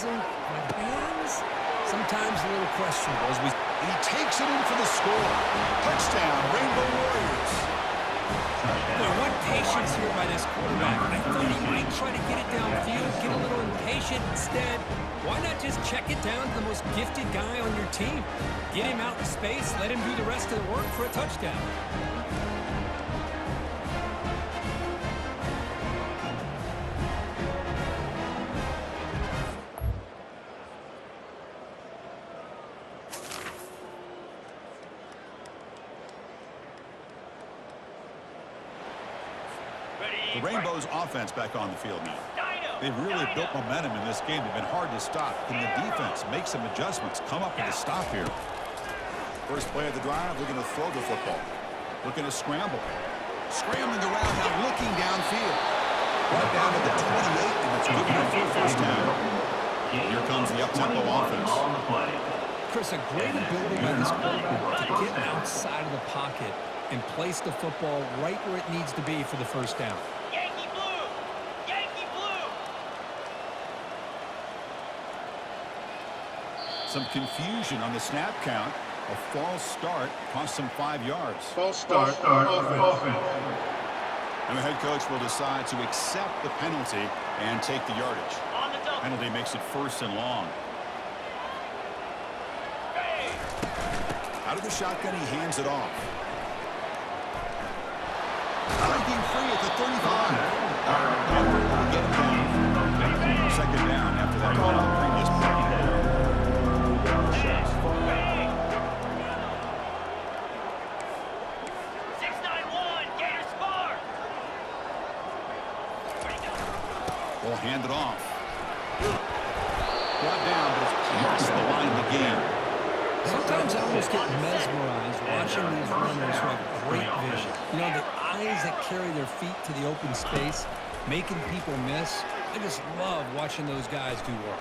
athleticism, but hands, sometimes a little questionable. He takes it in for the score. Touchdown, Rainbow Warriors. Boy, what patience here by this quarterback. I thought he might try to get it downfield, get a little impatient. Instead, why not just check it down to the most gifted guy on your team? Get him out in space, let him do the rest of the work for a touchdown. The Rainbows offense back on the field now. They've really built momentum in this game. They've been hard to stop. Can the defense make some adjustments? Come up with a stop here. First play of the drive, looking to throw the football. Looking to scramble. Scrambling around now, looking downfield. Right down to the 28, and it's good enough for a first down. Here comes the up-tempo offense. Chris, a great ability by this quarterback to get outside of the pocket and place the football right where it needs to be for the first down. Yankee blue! Yankee blue! Some confusion on the snap count. A false start cost them 5 yards. False start offense. And the head coach will decide to accept the penalty and take the yardage. On the double. Penalty makes it 1st and long. Hey! Out of the shotgun, he hands it off. Breaking free at the 35. And get it down. 2nd down after that previous play. Hey! 691, Gators far! Will hand it off. Brought down, but it's past the line of the game. Sometimes I almost get mesmerized watching these runners who have great vision. You know, the eyes that carry their feet to the open space, making people miss. I just love watching those guys do work.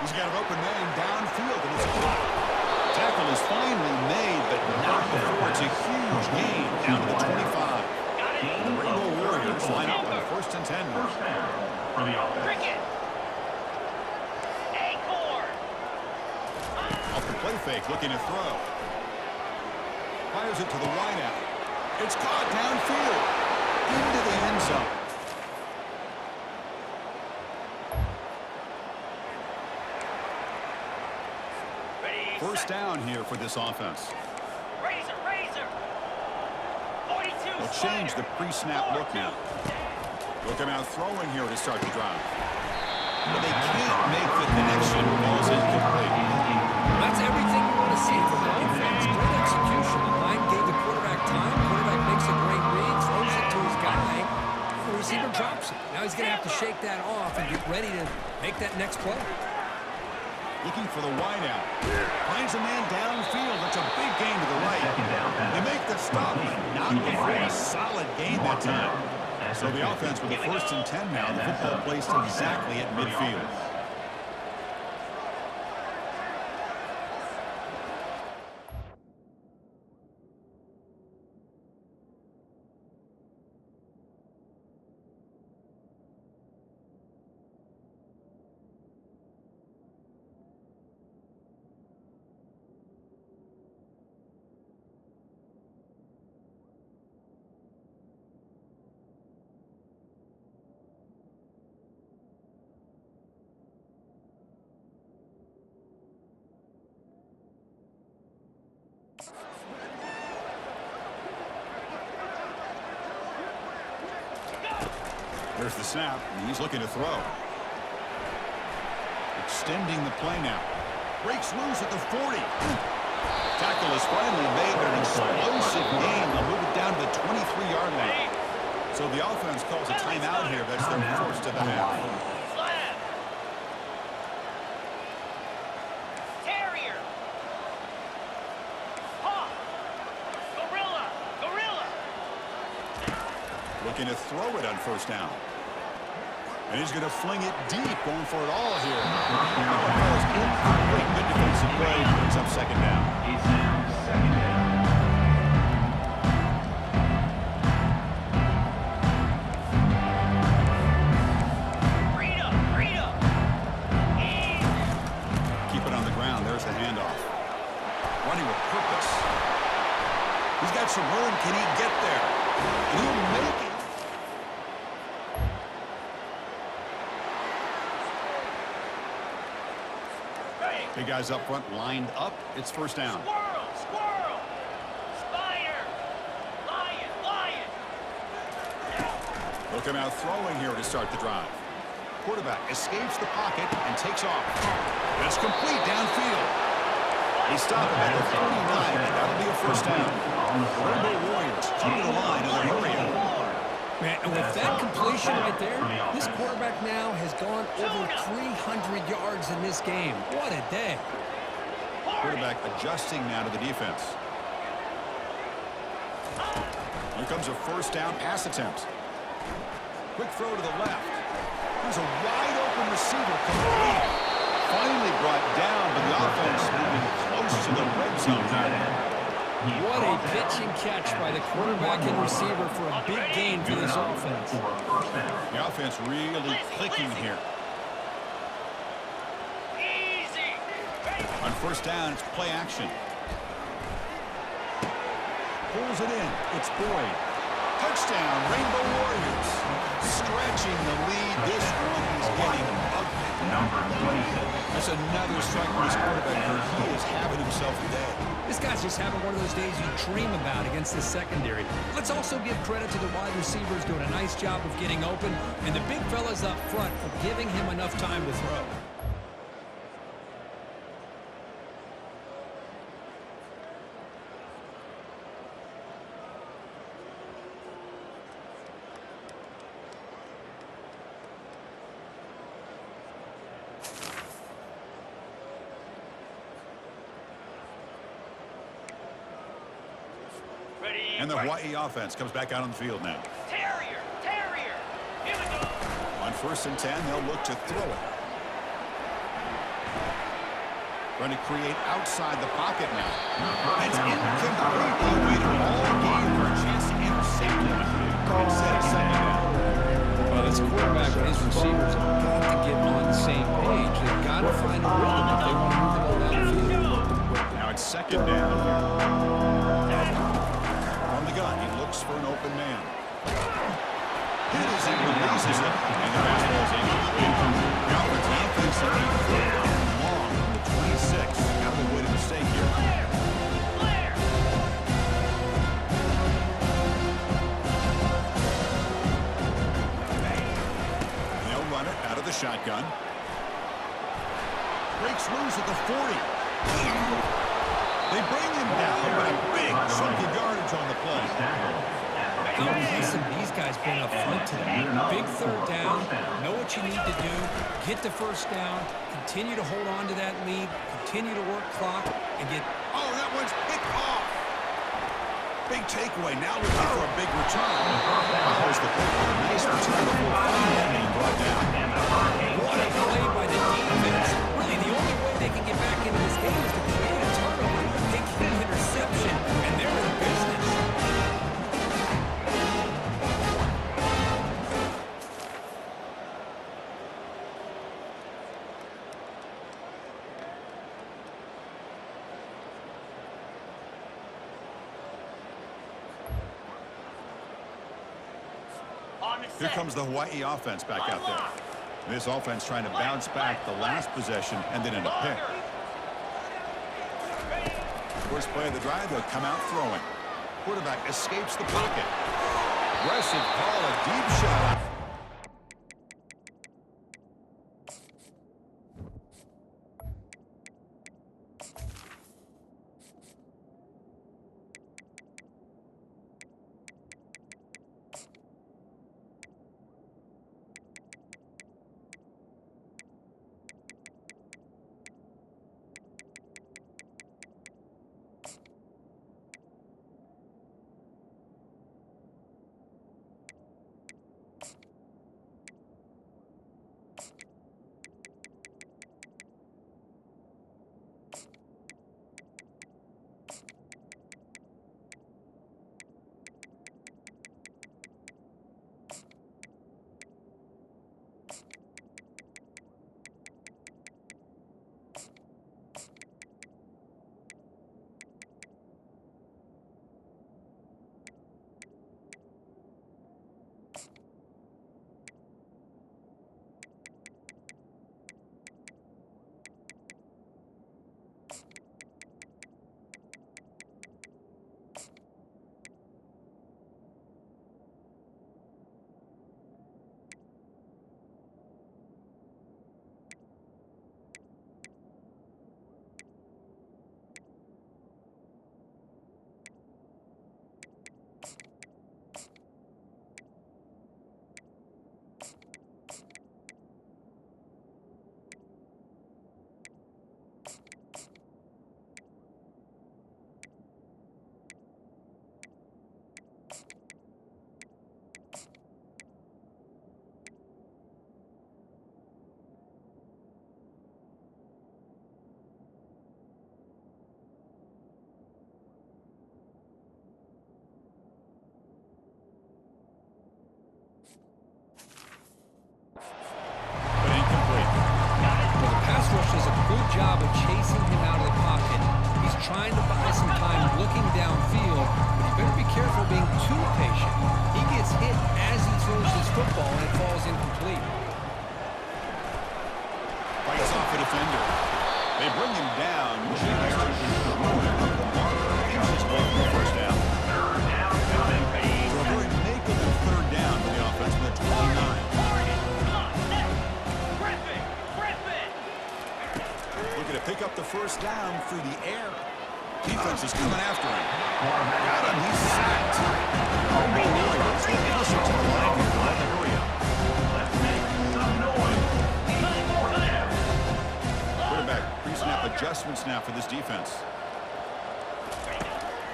He's got an open man downfield, and it's caught. Tackle is finally made, but not before it's a huge gain down to the 25. The Rainbow Warriors line up on 1st and 10. Cricket! Acorn! Off the play fake, looking to throw. Fires it to the wideout. It's caught downfield. Into the end zone. Ready, First down here for this offense. Razor, razor! 42 They'll change the pre-snap look now. Looking out throwing here to start the drive. But they can't make the connection. Ball's incomplete. That's everything you want to see from the defense. Great execution. The line gave the quarterback time. Quarterback makes a great read, throws it to his guy. The receiver drops it. Now he's going to have to shake that off and get ready to make that next play. Looking for the wideout. Finds a man downfield. That's a big gain to the right. They make the stop, but not before a solid gain that time. So the offense with the 1st and 10 now. The football placed exactly at midfield. There's the snap, and he's looking to throw. Extending the play now. Breaks loose at the 40. Tackle is finally made, but an explosive gain. They'll move it down to the 23-yard line. So the offense calls a timeout here. That's their 1st of the half. Slab! Terrier! Hawk! Gorilla! Gorilla! Looking to throw it on 1st down. And he's going to fling it deep, going for it all here. Great, good defensive play. Brings up 2nd down. Rita! Rita! running with purpose. He's got some room. Can he get there? He'll make it. Big guys up front lined up. It's first down. Squirrel, squirrel. Spider. Lion, lion. Look him out throwing here to start the drive. Quarterback escapes the pocket and takes off. It's complete downfield. He stopped him at the 49, and that'll be a first down. Rainbow Warriors come to the line in a hurry. Man, and with that completion right there, this quarterback now has gone over 300 yards in this game. What a day. Quarterback adjusting now to the defense. Here comes a first down pass attempt. Quick throw to the left. There's a wide open receiver complete. Finally brought down, but the offense moving close to the red zone. What a pitch and catch by the quarterback and receiver for a big gain for this offense. The offense really clicking here. Easy. On first down, it's play action. Pulls it in. It's Boyd. Touchdown, Rainbow Warriors. Stretching the lead. This one is getting ugly. That's another strike for his quarterback here. He is having himself a day. This guy's just having one of those days you dream about against the secondary. Let's also give credit to the wide receivers doing a nice job of getting open, and the big fellas up front for giving him enough time to throw. Ready. And the Hawaii offense comes back out on the field now. Terrier, terrier. Here we go. On first and 10, they'll look to throw it. Trying to create outside the pocket now. It's incomplete. They waited all game for a chance to intercept him. Instead of second down. Well, this quarterback and his receivers have got to get on the same page. They've got to find a rhythm if they want to move the ball down the field. Now it's second down here. From the gun, he looks for an open man. Hit as he releases it, and the fastball is incomplete. The offense will be third and long from the 26. Got to avoid a mistake here. Blair. They'll run it out of the shotgun. Breaks loose at the 40. They bring him down, but a big chunk of yardage on the play. How impressive these guys been up front today. Big third down, know what you need to do, get the first down, continue to hold on to that lead, continue to work clock, and get... Oh, that one's picked off. Big takeaway, now looking for a big return. Follows the play with a nice return before finally being brought down. What a play by the defense. Really, the only way they can get back into this game is to create a turnover. They get an interception, and they're in business. Here comes the Hawaii offense back out there. This offense trying to bounce back the last possession and then in a pick. First play of the drive, they'll come out throwing. Quarterback escapes the pocket. Aggressive call, a deep shot. chasing him out of the pocket. He's trying to buy some time looking downfield, but you better be careful being too patient. He gets hit as he throws his football, and it falls incomplete. Fights off a defender. They bring him down. Inches away from the first down. So a very makeable third down for the offense with a 29. Looking to pick up the first down through the air. Defense is coming after him. Got him. He's sacked. Warriors will push him to the line here to let the hurry up. Let's make some noise. Quarterback pre-snap adjustments now for this defense.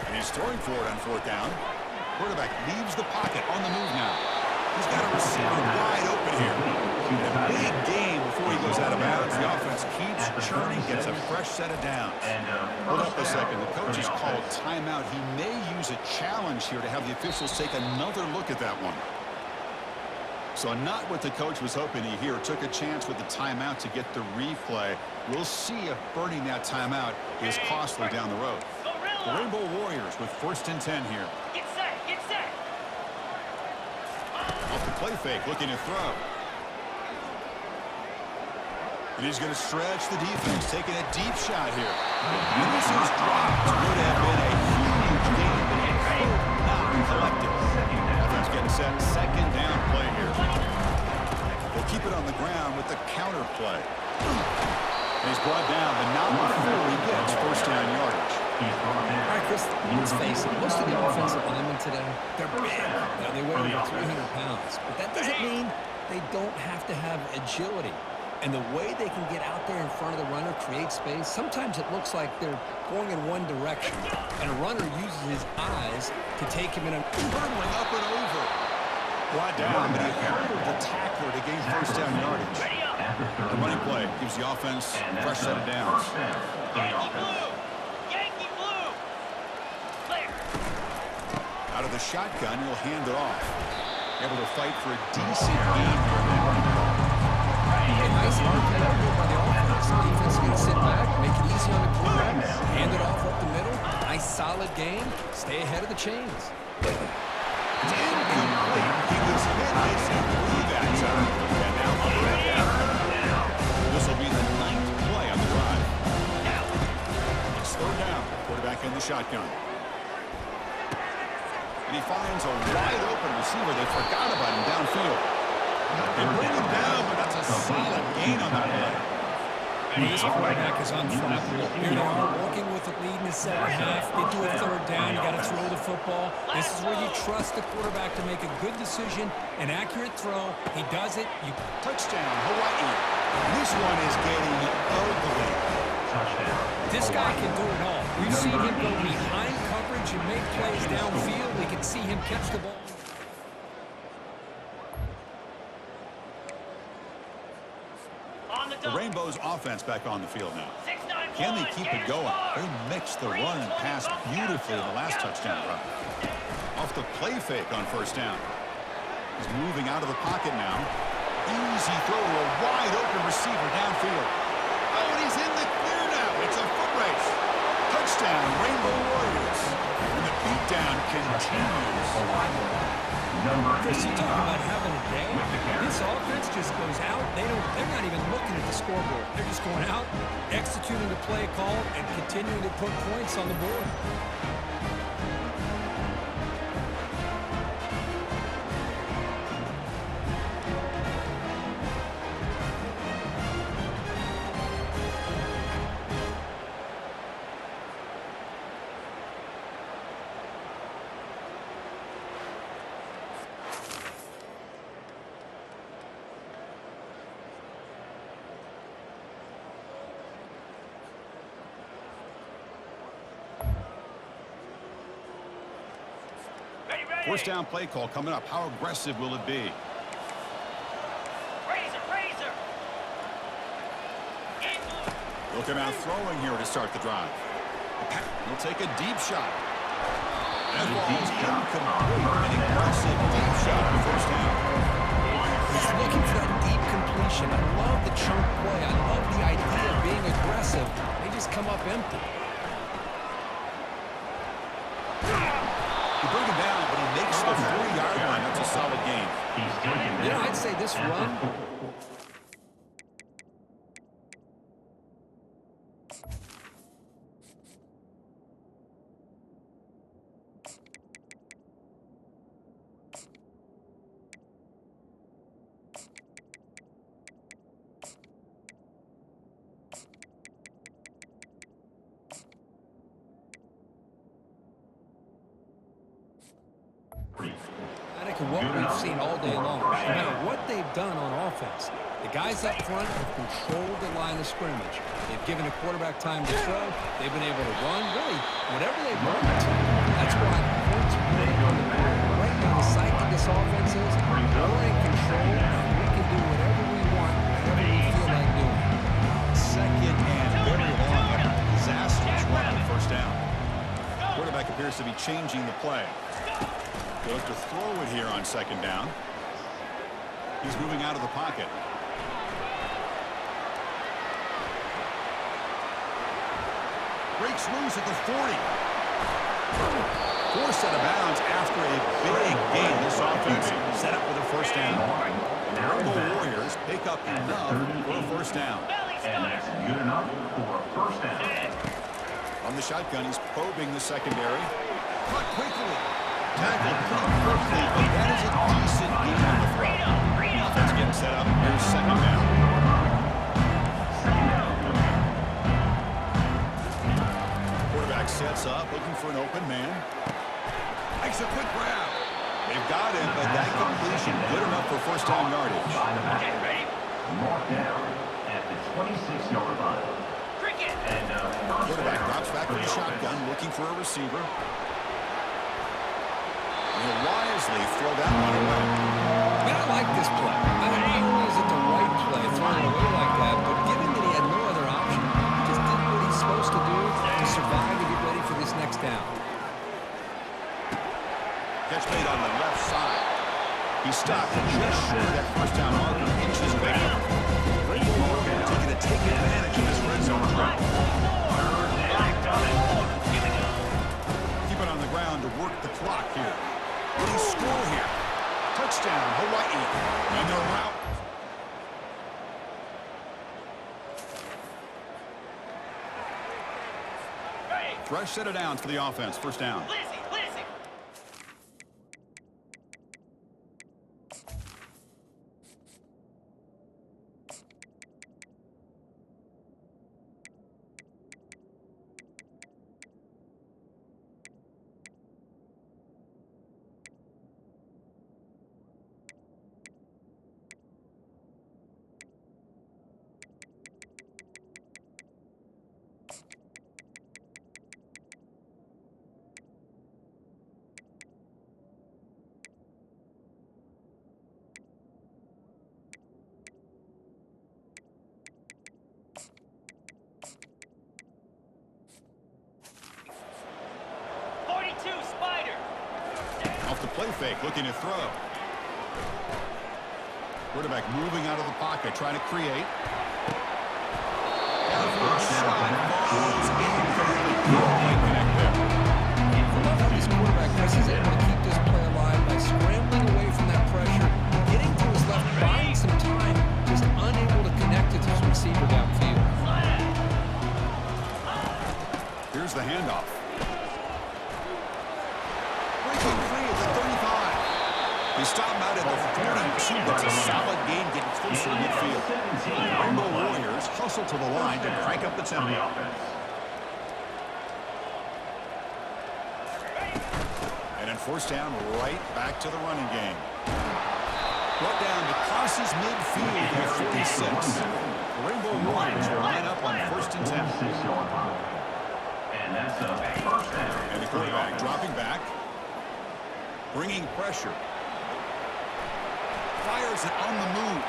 And he's throwing for it on fourth down. Quarterback leaves the pocket on the move now. He's got a receiver wide open here. A big game before he goes out of bounds. The offense keeps churning, gets a fresh set of downs. Hold up a second. The coach has called timeout. He may use a challenge here to have the officials take another look at that one. So not what the coach was hoping to hear. Took a chance with the timeout to get the replay. We'll see if burning that timeout is costly down the road. The Rainbow Warriors with 1st and 10 here. Get set, get set. Off the play fake, looking to throw. And he's going to stretch the defense, taking a deep shot here. And this is dropped. Would have been a huge game, but he could not collect it. Offense getting set. Second down play here. They'll keep it on the ground with the counter play. And he's brought down, but not before he gets first down yardage. All right, Chris, let's face it, most of the offensive linemen today, they're big. Now, they weigh over 300 pounds, but that doesn't mean they don't have to have agility. And the way they can get out there in front of the runner, create space, sometimes it looks like they're going in one direction. And a runner uses his eyes to take him in a hurdling up and over. Brought down, but he handled the tackler to gain first down yardage. The running play gives the offense a fresh set of downs. Yankee blue. Yankee blue. Clear. Out of the shotgun, he'll hand it off. Able to fight for a decent gain here. A nice hard play by the offense. The defense can sit back, make it easy on the quarterback, hand it off up the middle. Nice solid game. Stay ahead of the chains. Incomplete. He was hit nice and through that time. And now third down. This will be the 9th play on the drive. It's third down. Quarterback in the shotgun. And he finds a wide open receiver. They forgot about him downfield. They bring him down, but that's a solid gain on that play. This quarterback is unflappable. Here they are working with the lead in the second half. They do a third down. You got to throw the football. This is where you trust the quarterback to make a good decision, an accurate throw. He does it. Touchdown, Hawaii. This one is getting ugly. This guy can do it all. We've seen him go behind coverage and make plays downfield. We can see him catch the ball. The Rainbows offense back on the field now. 6-9 Can they keep it going? They mixed the run and pass beautifully in the last touchdown run. Off the play fake on first down. He's moving out of the pocket now. Easy throw to a wide open receiver downfield. Oh, and he's in the clear now. It's a foot race. Touchdown, Rainbow Warriors. And the beatdown continues. Chris, you talk about having a day. This offense just goes out. They're not even looking at the scoreboard. They're just going out, executing the play call, and continuing to put points on the board. First down play call coming up. How aggressive will it be? Razor. Looking out throwing here to start the drive. He'll take a deep shot. That ball's incomplete. An aggressive deep shot on first down. He's looking for that deep completion. I love the chunk play. I love the idea of being aggressive. They just come up empty. You bring him down, but he makes the 40-yard line. That's a solid gain. He's taken You know, I'd say this run, I think of what we've seen all day long, no matter what they've done on offense, the guys up front have controlled the line of scrimmage. They've given a quarterback time to throw. They've been able to run, really, whatever they want to. That's why points are really on the board. Right now, the psyche of this offense is we're in control, and we can do whatever we want, whatever we feel like doing. Second and very long after a disastrous run on first down. Quarterback appears to be changing the play. They look to throw it here on second down. He's moving out of the pocket. Breaks loose at the 40. Forced out of bounds after a big gain. This offense set up with a first down. The Rainbow Warriors pick up enough for a first down. And that's good enough for a first down. On the shotgun, he's probing the secondary. Caught quickly. Tackled pretty quickly, but that is a decent gain on the throw. Offense getting set up. Here's second down. Quarterback sets up, looking for an open man. Makes a quick grab. They've got him, but that completion good enough for first down yardage. By the back. Marked down at the 26-yard line. And Quarterback drops back to the shotgun, looking for a receiver. He'll wisely throw that one away. Man, I like this play. Not only is it the right play, throwing it away like that, but given that he had no other option, he just did what he's supposed to do to survive and get ready for this next down. Catch made on the left side. He stopped just short of that first down marker, inches away from him. Rainbow Warriors looking to take advantage of this red zone threat. Keep it on the ground to work the clock here. What do you score here? Touchdown, Hawaii. And they're out. Fresh set of downs for the offense. First down. Off the play fake, looking to throw. Quarterback moving out of the pocket, trying to create. I love how this quarterback Chris is able to keep this play alive by scrambling away from that pressure, getting to his left, buying some time, just unable to connect it to his receiver downfield. Here's the handoff. Breaking free at the 35. They stop him out at the 42. That's a solid gain getting closer to midfield. Rainbow Warriors hustle to the line to crank up the tempo. And then first down, right back to the running game. Brought down to crosses midfield at 46. The Rainbow Warriors will line up on first and 10. And that's a first down. And the quarterback dropping back. Bringing pressure. Fires it on the move.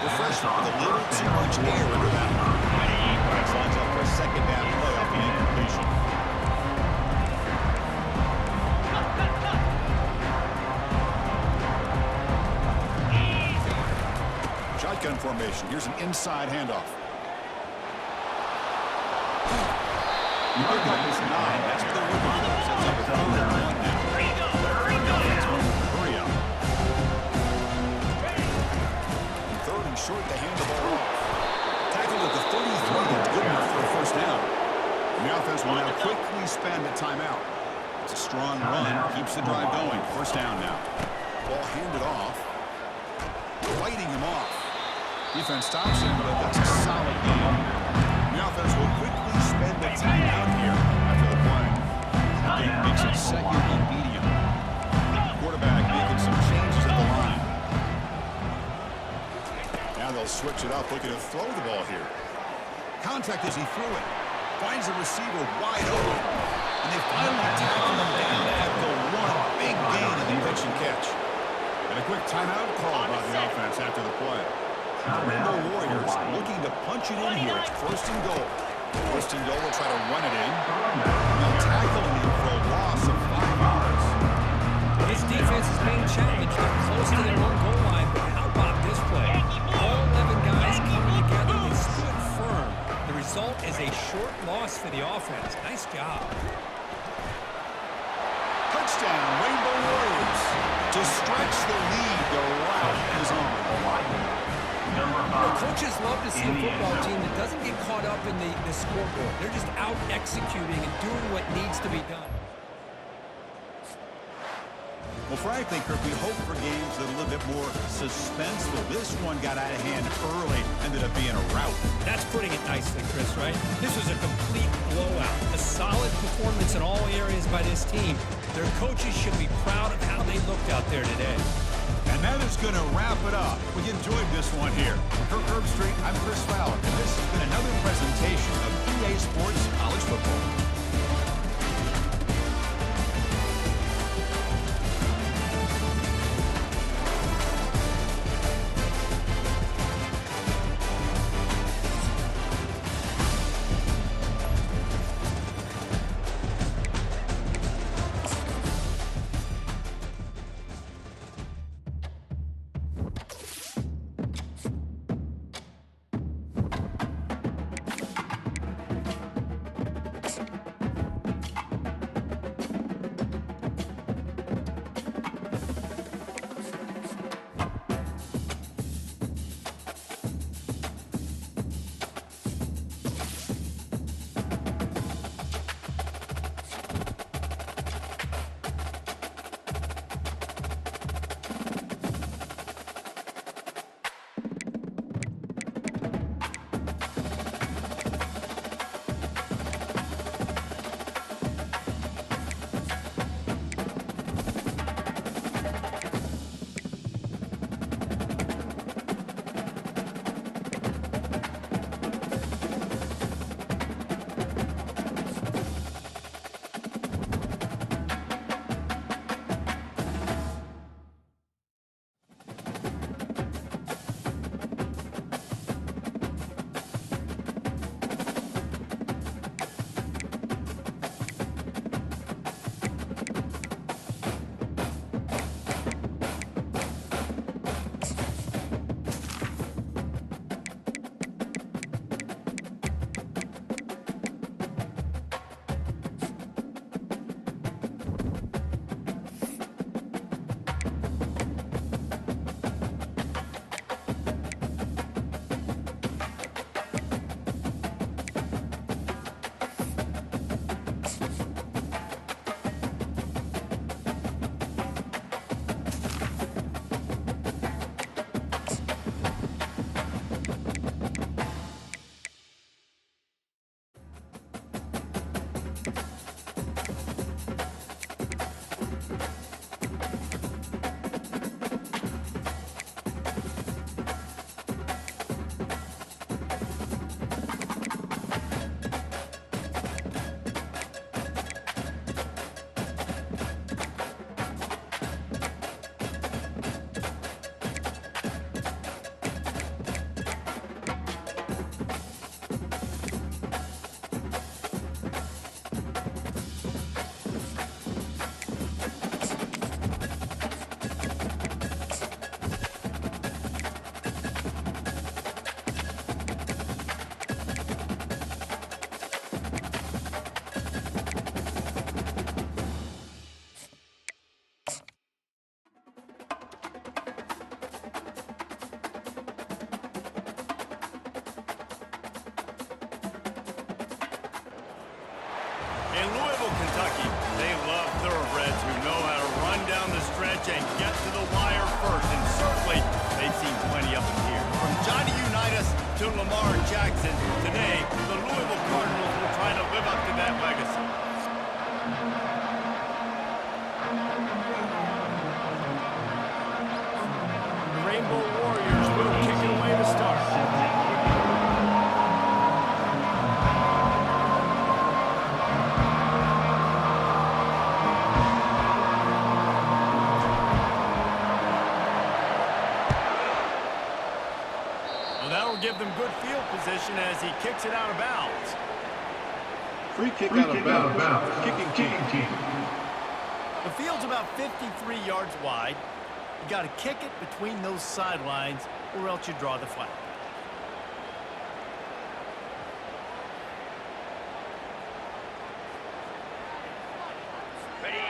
The freshman with a little too much air under that one. Lines up for a second down play off the incompletion. Shotgun formation. Here's an inside handoff. You pick up this 9. That's what they're looking for. Sets up a 3rd and 1 now. Offense going with the hurry up. And 3rd and short, they hand the ball off. Tackled at the 33. That's good enough for a first down. And the offense will now quickly spend a timeout. It's a strong run. Keeps the drive going. First down now. Ball handed off. Fighting him off. Defense stops him, but that's a solid game. The offense will quickly spend the timeout here after the play. That game makes it 2nd and medium. Quarterback making some changes at the line. Now they'll switch it up, looking to throw the ball here. Contact as he threw it. Finds the receiver wide open. And they finally tackle him down at the 1. Big gain in the pitch and catch. And a quick timeout call by the offense after the play. The Rainbow Warriors looking to punch it in here. It's 1st and goal. 1st and goal, will try to run it in. They'll tackle him for a loss of 5 yards. His defense is being challenged. They're close to their own goal line, but how about this play? All 11 guys coming together. They stood firm. The result is a short loss for the offense. Nice job. Touchdown, Rainbow Warriors. To stretch the lead, the route is on. Well, coaches love to see a football team that doesn't get caught up in the scoreboard. They're just out executing and doing what needs to be done. Well, frankly, Kirk, we hope for games that are a little bit more suspenseful. This one got out of hand early, ended up being a rout. That's putting it nicely, Chris, right? This was a complete blowout. A solid performance in all areas by this team. Their coaches should be proud of how they looked out there today. And that is going to wrap it up. We enjoyed this one here. For Kirk Herbstreit, I'm Chris Fowler, and this has been another presentation of EA Sports College Football. In Louisville, Kentucky, they love thoroughbreds who know how to run down the stretch and get to the wire first. And certainly, they've seen plenty of them here. From Johnny Unitas to Lamar Jackson, today, the Louisville Cardinals will try to live up to that legacy. The Rainbow Warriors will kick it away to start. Give them good field position as he kicks it out of bounds. Free kick out of bounds. Kicking team. The field's about 53 yards wide. You got to kick it between those sidelines or else you draw the flag.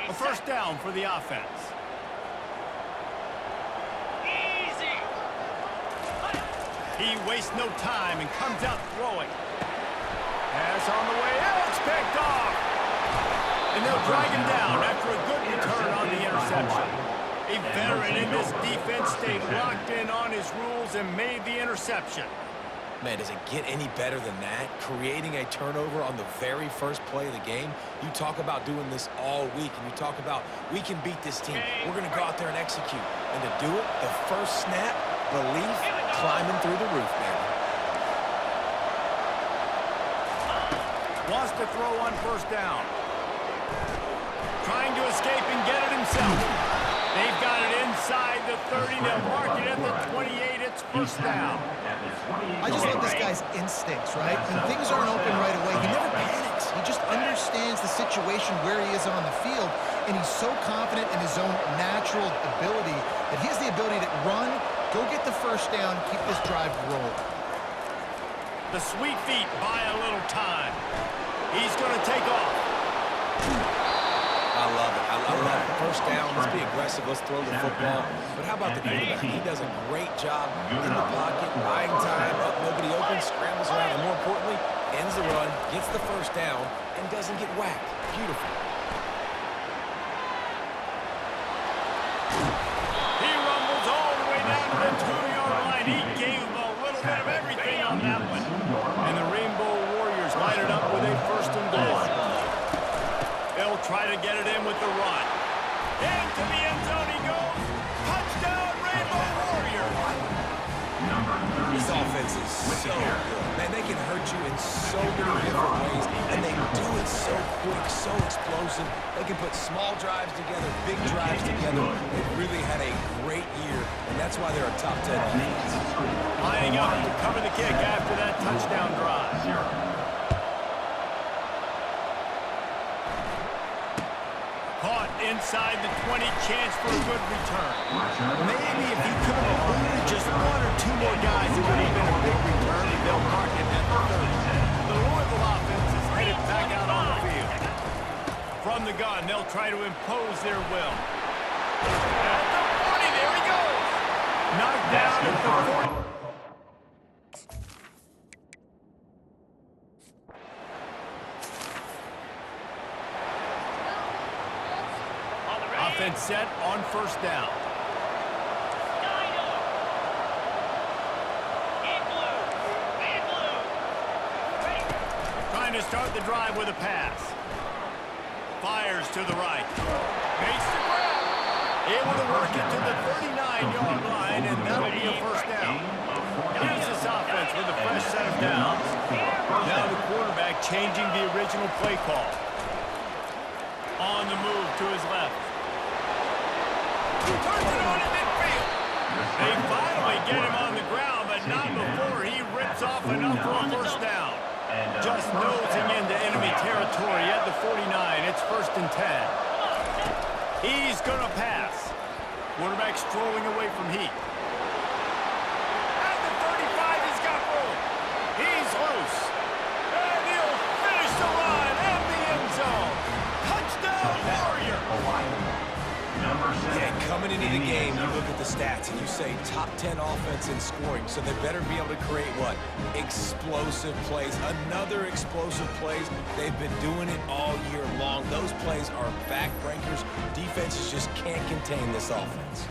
A first down for the offense. He wastes no time and comes out throwing. Pass on the way out. It's picked off. And they'll drag him down after a good return on the interception. A veteran in this defense stayed locked in on his rules and made the interception. Man, does it get any better than that? Creating a turnover on the very first play of the game. You talk about doing this all week, and you talk about, we can beat this team. We're going to go out there and execute. And to do it, the first snap, belief, climbing through the roof, man. Wants to throw on first down. Trying to escape and get it himself. They've got it inside the 30. They'll mark it at the 28. It's first down. I just love this guy's instincts, right? When things aren't open right away, he never panics. He just understands the situation where he is on the field, and he's so confident in his own natural ability that he has the ability to run, go get the first down, keep this drive rolling. The sweet feet buy a little time. He's going to take off. I love it. I love it. First down, let's be aggressive, let's throw the football. But how about the quarterback? He does a great job in the pocket, buying time, up, nobody open, scrambles around, and more importantly, ends the run, gets the first down, and doesn't get whacked. Beautiful. He rumbles all the way down to the 2-yard line. He gave a little bit of everything on that one. And the Rainbow Warriors line it up with a first and goal. They'll try to get it in with the run. Into the end zone he goes. Touchdown, Rainbow Warriors. This offense is so good. Man, they can hurt you in so many different ways, and they do it so quick, so explosive. They can put small drives together, big drives together. They've really had a great year, and that's why they're a top 10 offense. Lining up to cover the kick after that touchdown drive. Caught inside the 20, chance for a good return. Maybe if he could have eluded just one or two more guys, it would have been a big return. They'll mark it at the 30. The Louisville offense is headed back out on the field. From the gun, they'll try to impose their will. At the 40, there he goes. Knocked down at the 40. Offense set on first down. Trying to start the drive with a pass. Fires to the right. Makes the grab. Able to work it to the 39-yard line, and that'll be a first down. Here's this offense with a fresh set of downs. Now the quarterback changing the original play call. On the move to his left. Turns it on in midfield. They finally get him on the ground, but not before he rips off enough for a first down. Just nosing into enemy territory at the 49. It's first and 10. He's going to pass. Quarterback strolling away from Heat. At the 35, he's got room. He's loose. And he'll finish the line and the end zone. Touchdown, Warrior. Number Yeah, coming into the game, you look at the stats and you say top 10 offense in scoring, so they better be able to create what? Explosive plays. Another explosive plays. They've been doing it all year long. Those plays are backbreakers. Defenses just can't contain this offense.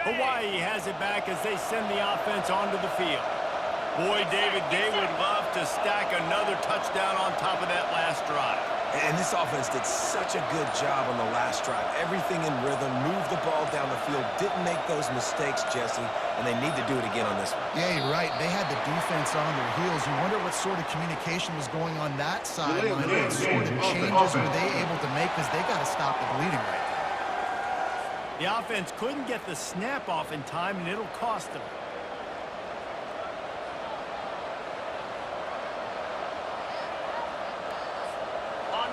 Hawaii has it back as they send the offense onto the field. Boy, David, they would love to stack another touchdown on top of that last drive. And this offense did such a good job on the last drive. Everything in rhythm, moved the ball down the field, didn't make those mistakes, Jesse, and they need to do it again on this one. Yeah, you're right. They had the defense on their heels. You wonder what sort of communication was going on that sideline. What sort of changes were they able to make, because they got to stop the bleeding right now. The offense couldn't get the snap off in time, and it'll cost them.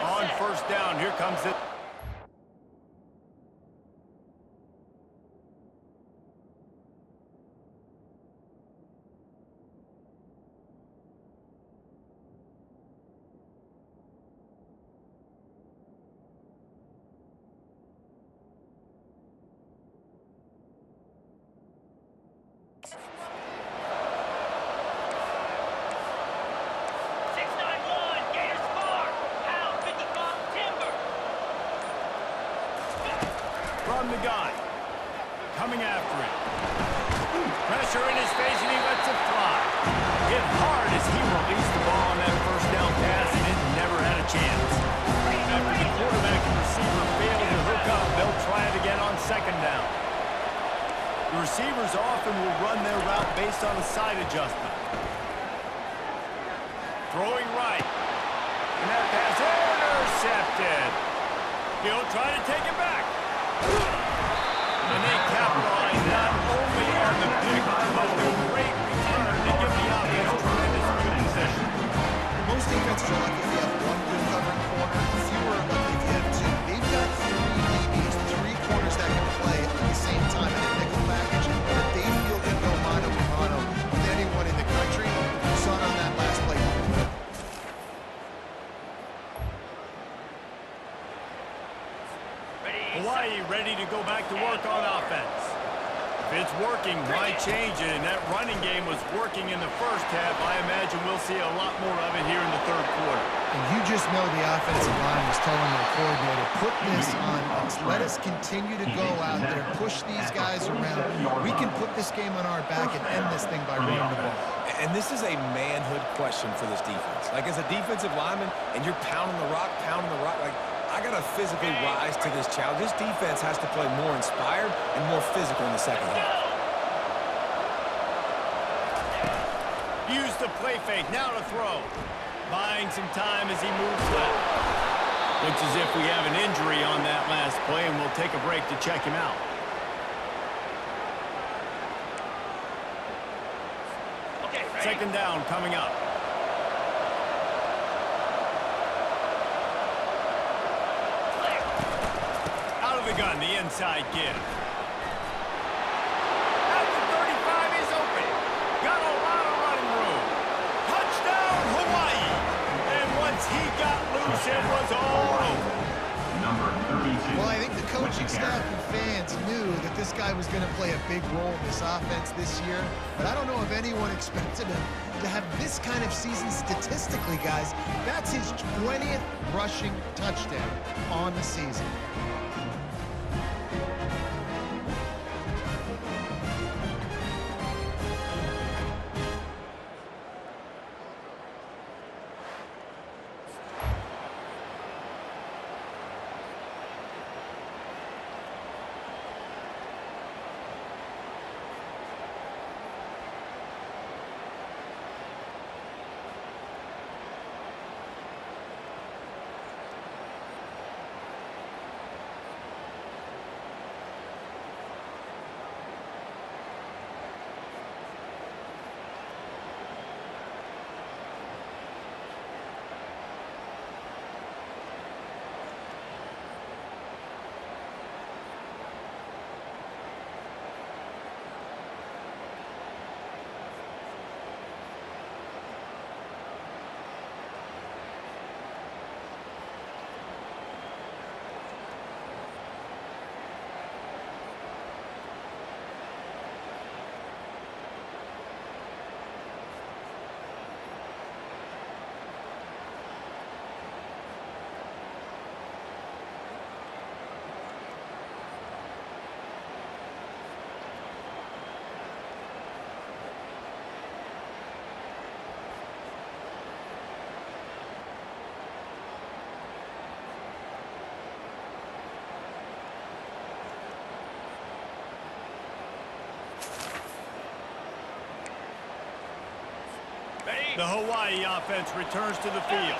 On first down, here comes it. From the gun. Coming after it. Pressure in his face, and he lets it fly. Hit hard as he released the ball on that first down pass, and it never had a chance. After the quarterback and receiver fail to hook up, they'll try it again on second down. The receivers often will run their route based on a side adjustment. Throwing right. And that pass intercepted. He'll try to take it back. And they capitalize not only on the pick, but the great return to give the offense tremendous field possession. Most defenses are lucky if you have one good covering corner. Fewer are lucky if you have two. They've got three DBs, three corners that can play at the same time in a nickel package, but they feel can go mano a mano with anyone in the country. You saw it on that last play. Hawaii ready to go back to work on offense. If it's working, why change it? And that running game was working in the first half. I imagine we'll see a lot more of it here in the third quarter. And you just know the offensive line was telling their coordinator, put this on us. Let us continue to go out there, push these guys around. We can put this game on our back and end this thing by running the ball. And this is a manhood question for this defense. Like, as a defensive lineman, and you're pounding the rock, like, I got to physically rise to this challenge. This defense has to play more inspired and more physical in the second half. Use the play fake, now to throw. Buying some time as he moves left. Looks as if we have an injury on that last play, and we'll take a break to check him out. Second down coming up. Out of the gun, the inside give. At the 35, he's open. Got a lot of running room. Touchdown, Hawaii. And once he got loose, it was all over. Number 32. Well, I think the coaching staff and fans knew that this guy was going to play a big role in this offense this year, but I don't know if anyone expected him to have this kind of season statistically, guys. That's his 20th rushing touchdown on the season. The Hawaii offense returns to the field.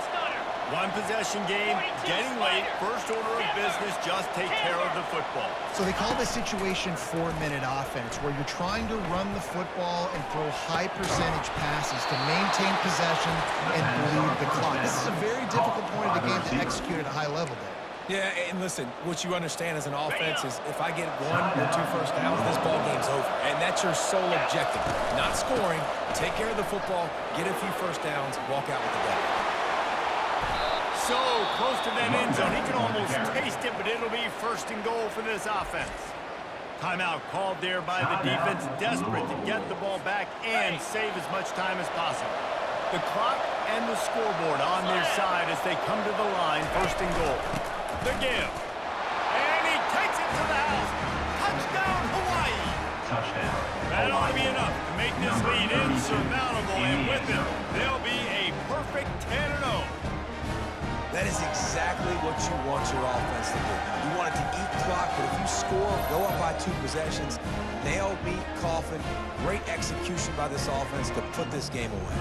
One possession game, getting late, first order of business, just take care of the football. So they call this situation 4-minute offense, where you're trying to run the football and throw high percentage passes to maintain possession and bleed the clock. This is a very difficult point of the game to execute at a high level, Dave. Yeah, and listen, what you understand as an offense is if I get 1 or 2 first downs, this ball game's over. And that's your sole objective. Not scoring, take care of the football, get a few first downs, walk out with the ball. So close to that end zone, he can almost taste it, but it'll be first and goal for this offense. Timeout called there by the defense, desperate to get the ball back and save as much time as possible. The clock and the scoreboard on their side as they come to the line, first and goal. The give. And he takes it to the house. Touchdown, Hawaii. Touchdown. That ought to be enough to make this lead insurmountable, and with it, they'll be a perfect 10-0. That is exactly what you want your offense to do. You want it to eat clock, but if you score, go up by 2 possessions, nail, beat, coffin, great execution by this offense to put this game away.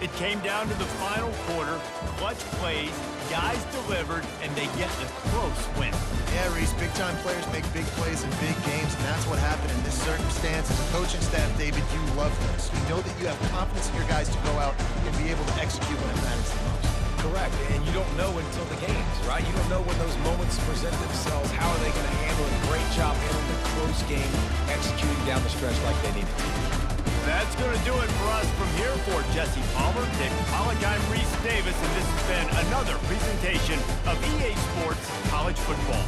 It came down to the final quarter, clutch plays, guys delivered, and they get a close win. Yeah, Reese, big-time players make big plays in big games, and that's what happened in this circumstance. As a coaching staff, David, you love this. You know that you have confidence in your guys to go out and be able to execute when it matters the most. Correct, and you don't know until the games, right? You don't know when those moments present themselves. How are they going to handle it? Great job handling the close game, executing down the stretch like they needed to. That's going to do it for us from here. For Jesse Palmer, Dick Pollock, I'm Reese Davis, and this has been another presentation of EA Sports College Football.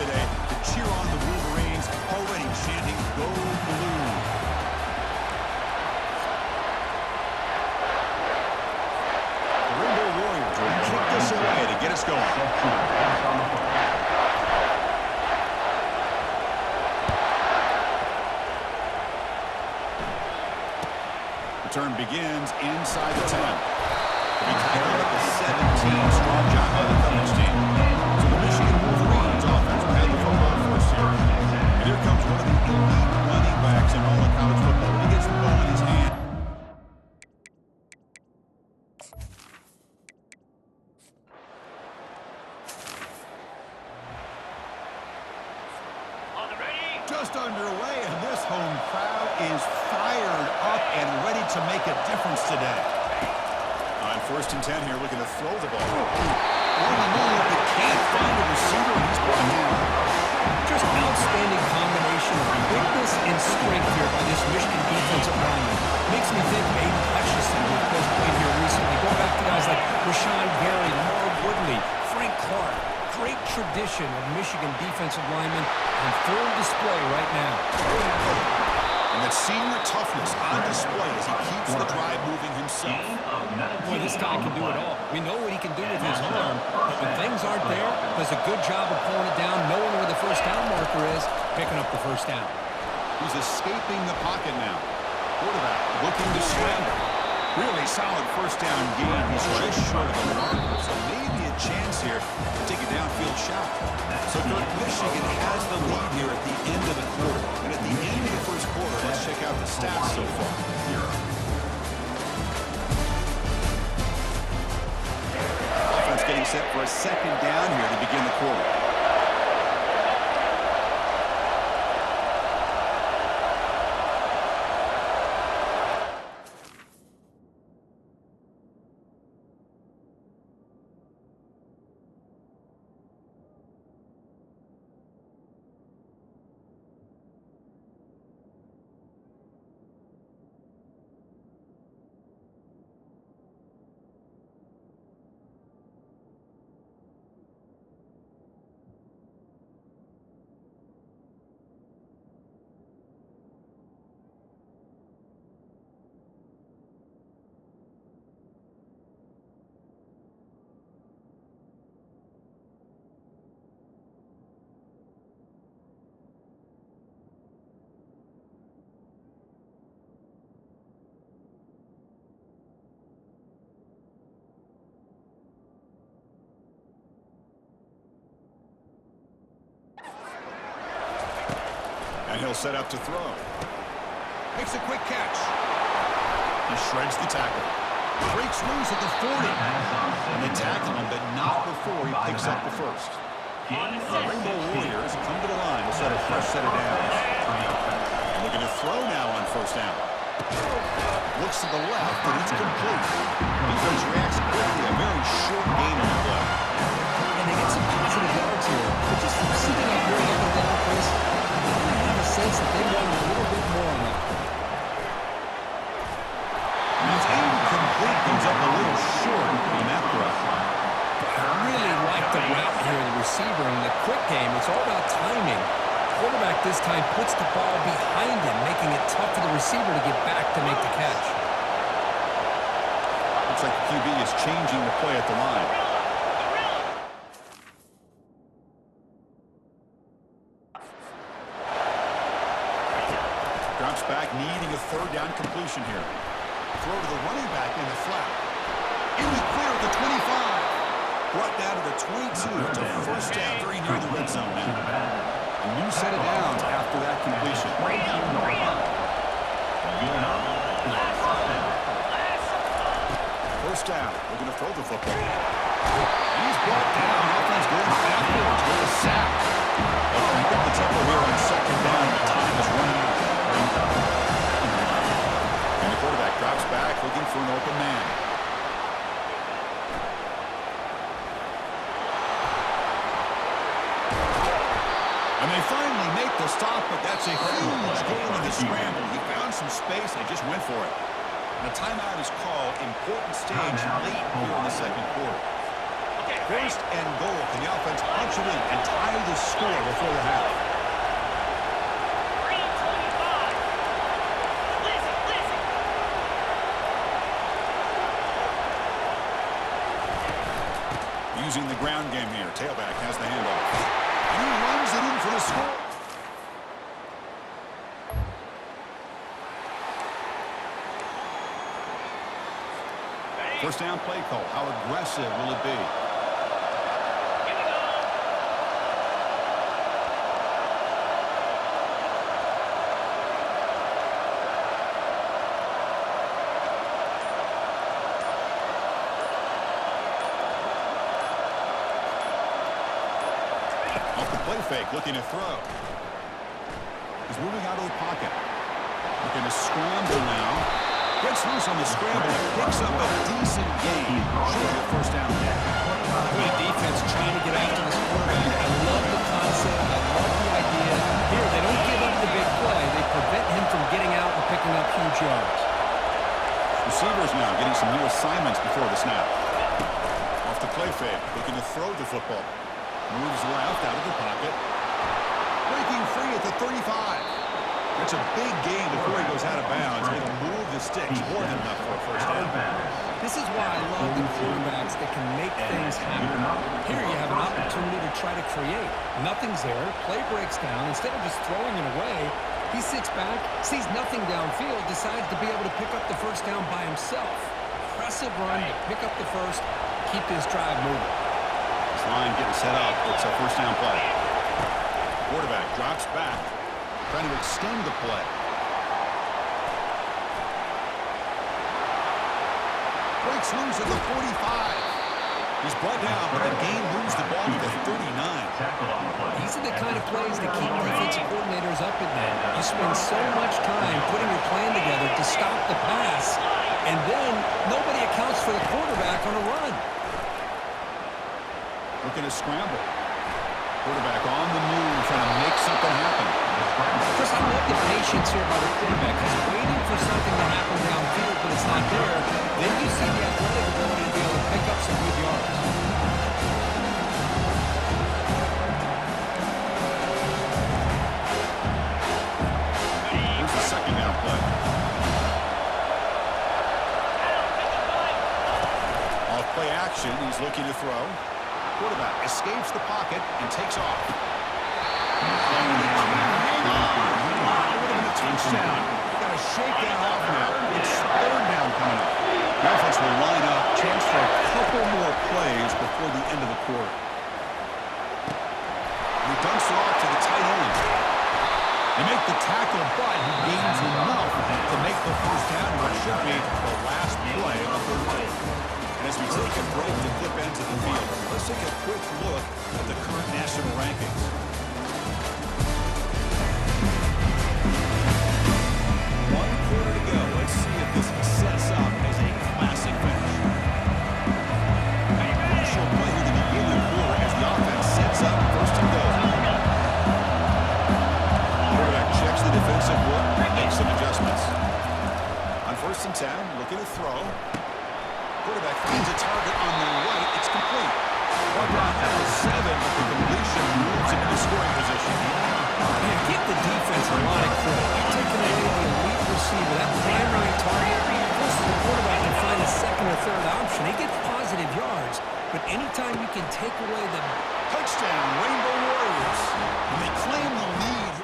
today to cheer on the Wolverines, already chanting "Go Blue." The Rainbow Warriors will kick this away to get us going. Return begins inside the 10. To be tackled at the 17. Strong job by the coverage team. So the Michigan Wolverines offense will have the football first here. And here comes one of the elite running backs in all of college football. When he gets the ball in his hand. Just underway, and this home crowd is fired up and ready to make a difference today. On 1st and 10 here, looking to throw the ball. On the move, but can't find a receiver, and he's brought down. Just outstanding combination of quickness and strength here by this Michigan defensive lineman. Makes me think of Aiden Hutchinson, who of course played here recently. Go back to guys like Rashawn Gary, Lamar Woodley, Frank Clark. Great tradition of Michigan defensive linemen on full display right now. And that senior toughness on display as he keeps the drive moving himself. Boy, this guy can do it all. We know what he can do with his arm, but when things aren't there, does a good job of pulling it down, knowing where the first down marker is, picking up the first down. He's escaping the pocket now. Quarterback looking to scramble. Really solid first down game. He's just short of the marker, so maybe a chance here to take a downfield shot. So Michigan has the lead here at the end of the quarter. And at the end of the first quarter, let's check out the stats so far. Offense getting set for a second down here to begin the quarter. And he'll set up to throw. Makes a quick catch. He shreds the tackle. Breaks loose at the 40. And they tackle him, but not before he picks up the first. The Rainbow Warriors come to the line to set a fresh set of downs. And they're going to throw now on first down. Looks to the left, and it's complete. Defense reacts quickly. A very short gain on the play. And they get some positive yards here. But just from sitting up here looking down, Chris, I have a sense that they wanted a little bit more on that play. It's incomplete. Comes up a little short on that throw. I really like the route here, the receiver. In the quick game, it's all about timing. Quarterback this time puts the ball behind him, making it tough for the receiver to get back to make the catch. Looks like the QB is changing the play at the line. Drops back, needing a third down completion here. Throw to the running back in the flat. In the clear at the 25. Brought down to the 22 to first down, very near the red zone now. A new set of downs after that completion. First down, they're going to throw the football. And he's brought down. Offense going backwards with a sack. They'll pick up the tempo here on second down. The time is running out. And the quarterback drops back, looking for an open man. And they finally make the stop, but that's a huge gain in the scramble. He found some space and just went for it. And a timeout is called. Important stage late here in the second quarter. Okay, First and goal. Can the offense punch it in and tie the score before the half? 3:25. Listen. Using the ground game here. Tailback has the handoff. And he runs it in for the score. First down play call. How aggressive will it be? Here we go. Off the play fake, looking to throw. He's moving out of the pocket. Looking to scramble now. Gets loose on the scramble and picks up a decent gain. Should be a first down. Good defense trying to get after this quarterback. I love the concept. I love the idea. Here, they don't give up the big play. They prevent him from getting out and picking up huge yards. Receivers now getting some new assignments before the snap. Off the play fake, looking to throw the football. Moves left out of the pocket. Breaking free at the 35. That's a big gain before he goes out of bounds. It'll move the sticks more than enough for a first down. This is why I love the quarterbacks that can make things happen. Here you have an opportunity to try to create. Nothing's there. Play breaks down. Instead of just throwing it away, he sits back, sees nothing downfield, decides to be able to pick up the first down by himself. Impressive run to pick up the first, keep this drive moving. This line getting set up. It's a first down play. Quarterback drops back, trying to extend the play. Breaks loose at the 45. He's brought down, but the game moves the ball to the 39. These are the kind of plays that keep defensive coordinators up at night. You spend so much time putting your plan together to stop the pass, and then nobody accounts for the quarterback on a run. Looking to scramble. Quarterback on the move, trying to make something happen. Chris, I love the patience here by the quarterback. He's waiting for something to happen downfield, but it's not there. Then you see the athletic ability to be able to pick up some good yards. Here's the second down play. Off play action, he's looking to throw. Quarterback escapes the pocket and takes off. It would have been a touchdown. Got to shake that off now. It's third down coming up. The offense will line up, chance for a couple more plays before the end of the quarter. He dumps it off to the tight end. They make the tackle, but he gains enough to make the first down, what should be the last play of the third quarter. And as we take a break to flip into the field, let's take a quick look at the current national rankings. One quarter to go. Let's see if this sets up as a classic finish. A crucial play here to begin the quarter as the offense sets up first and goal. Quarterback checks the defensive work and makes some adjustments. On first and 10, looking to throw. Quarterback finds a target on the right. It's complete. Brought down at the 7, but the completion moves him into scoring position. Man, give the defense a lot of credit. You're taking away the elite receiver, that primary target, forces the quarterback to find a second or third option. He gets positive yards, but anytime you can take away the Touchdown, Rainbow Warriors. And they claim the lead.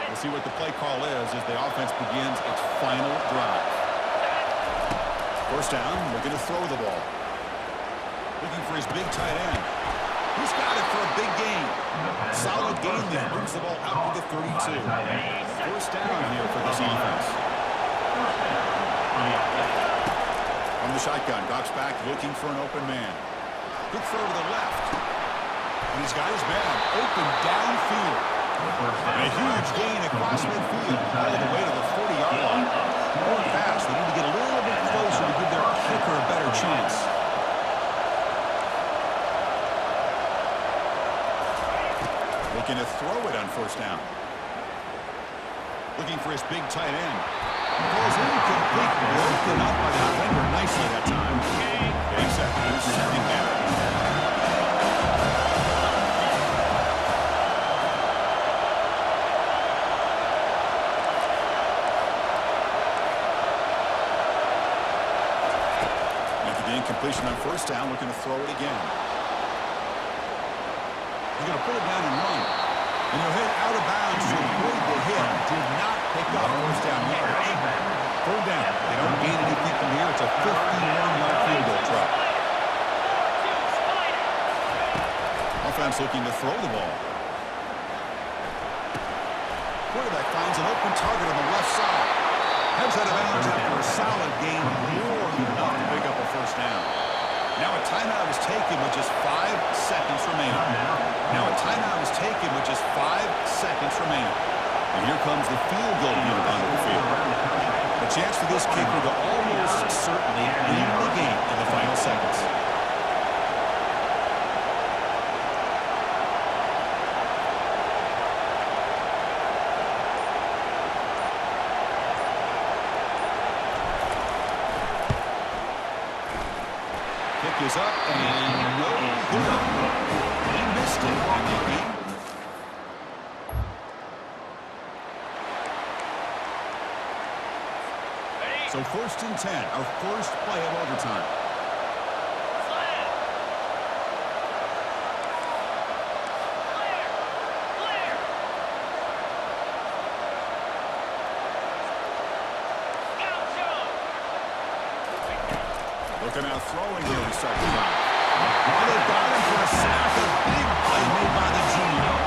We'll see what the play call is as the offense begins its final drive. First down, looking to throw the ball. Looking for his big tight end. He's got it for a big gain. Solid gain there. Moves the ball out to the 32. First down here for this offense. From the shotgun, drops back looking for an open man. Good throw to the left. And he's got his man open downfield. And a huge gain across midfield, all the way to the 40-yard line. Going fast, they need to get a little bit closer to give their kicker a better chance. Looking to throw it on first down. Looking for his big tight end. Goes incomplete, broken up by the defender nicely that time. Getting set for his second down. After the incompletion on first down, looking to throw it again. He's going to pull it down and run. And he'll hit out of bounds to avoid the hit. Did not pick up first down yardage. Third down. They don't gain anything from here. It's a 51-yard field goal try. Offense looking to throw the ball. Quarterback finds an open target on the left side. Heads out of bounds after a solid gain, more than enough to pick up a first down. Now a timeout is taken with just 5 seconds remaining. Now a timeout is taken with just 5 seconds remaining. And here comes the field goal unit onto the field. A chance for this kicker to almost certainly win the game in the final seconds. Kick is up and no good. He missed it. So 1st and 10, our first play of overtime. Looking out throwing here to start the drive. Now they've got him for a sack. A big play made by the junior.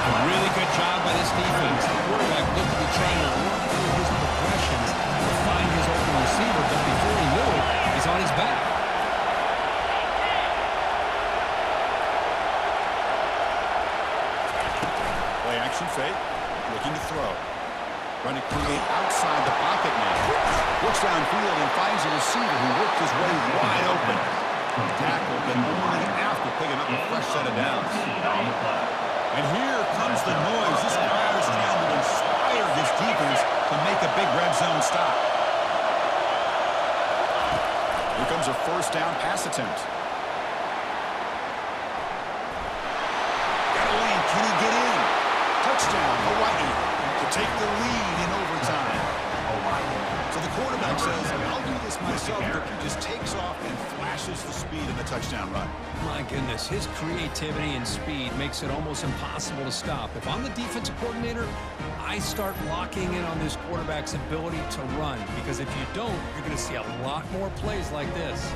A really good job by this defense. The quarterback looked to be trying to work through his progressions to find his open receiver, but before he knew it, he's on his back. Play action fake. Looking to throw. Trying to create outside the pocket now. Looks downfield and finds a receiver who worked his way wide open. Tackled, but only after picking up a fresh set of downs. And here comes the noise. This crowd is trying to inspire this defense to make a big red zone stop. Here comes a first down pass attempt. Got a lane. Can he get in? Touchdown, Hawaii, to take the lead in overtime. So the quarterback says, I'll do this myself. He just takes off and flashes the speed in the touchdown run. My goodness, his creativity and speed makes it almost impossible to stop. If I'm the defensive coordinator, I start locking in on this quarterback's ability to run, because if you don't, you're going to see a lot more plays like this.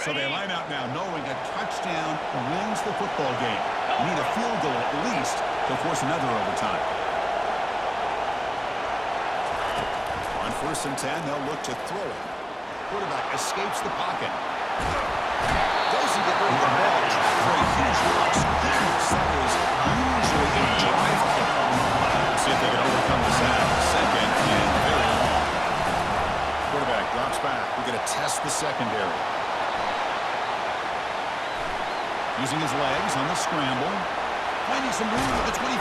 So they line out now knowing a touchdown wins the football game. Need a field goal at least to force another overtime. On 1st and 10, they'll look to throw it. Quarterback escapes the pocket. Doesn't get rid of the ball. For a huge loss. That is usually a drive kick. Let's see if they can overcome the sack. Second and very long. Quarterback drops back. We're going to test the secondary. Using his legs on the scramble. Finding some room at the 25.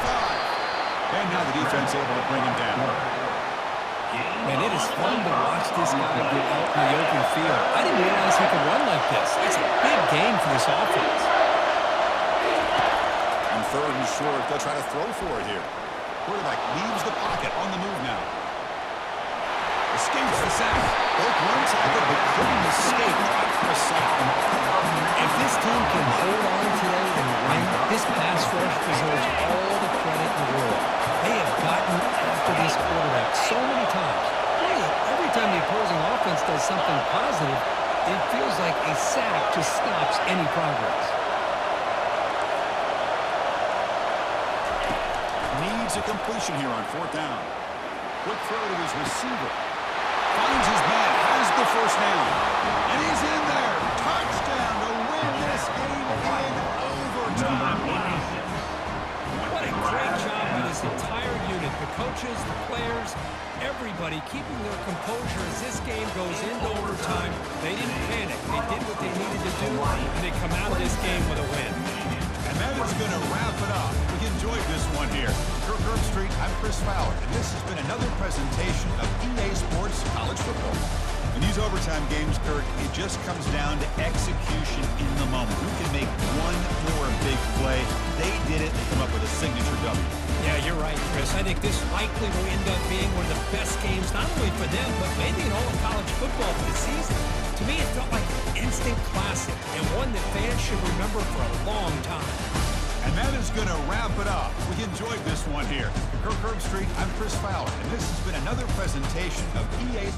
And now the defense able to bring him down. Man, it is fun to watch this guy get out in the open field. I didn't realize he could run like this. It's a big game for this offense. And 3rd and short, they'll try to throw for it here. Quarterback leaves the pocket on the move now. Escapes the sack. Broke one tackle, but couldn't escape for a sack. If this team can hold on today and win, this pass rush deserves all the credit in the world. They have gotten after this quarterback so many times. Really, every time the opposing offense does something positive, it feels like a sack just stops any progress. Need Makes a completion here on 4th down. Quick throw to his receiver. Finds his man, has the first down. And he's in there. Touchdown to win this game in overtime. What a great job by this entire unit. The coaches, the players, everybody keeping their composure as this game goes into overtime. They didn't panic. They did what they needed to do, and they come out of this game with a win. And that is going to wrap it up. We enjoyed this one here. Kirk Herbstreit, I'm Chris Fowler, and this has been another presentation of EA Sports College Football. In these overtime games, Kirk, it just comes down to execution in the moment. Who can make one more big play? They did it. They come up with a signature W. Yeah, you're right, Chris. I think this likely will end up being one of the best games, not only for them, but maybe in all of college football for the season. To me, it felt like an instant classic, and one that fans should remember for a long time. And that is going to wrap it up. We enjoyed this one here. For Kirk Herbstreit, I'm Chris Fowler, and this has been another presentation of EA